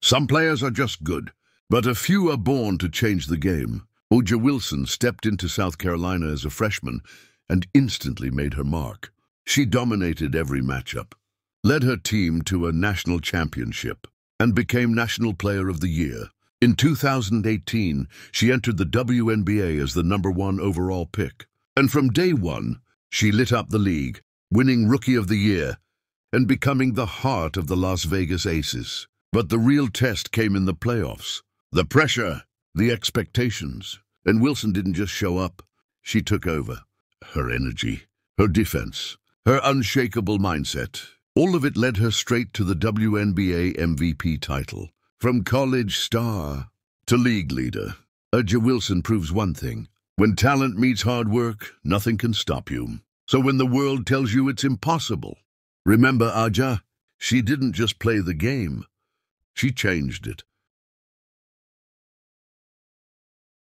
Some players are just good, but a few are born to change the game. A'ja Wilson stepped into South Carolina as a freshman and instantly made her mark. She dominated every matchup, led her team to a national championship, and became National Player of the Year. In 2018, she entered the WNBA as the #1 overall pick. And from day one, she lit up the league, winning Rookie of the Year and becoming the heart of the Las Vegas Aces. But the real test came in the playoffs. The pressure, the expectations. And Wilson didn't just show up. She took over. Her energy, her defense, her unshakable mindset. All of it led her straight to the WNBA MVP title. From college star to league leader, A'ja Wilson proves one thing. When talent meets hard work, nothing can stop you. So when the world tells you it's impossible, remember A'ja, she didn't just play the game. She changed it.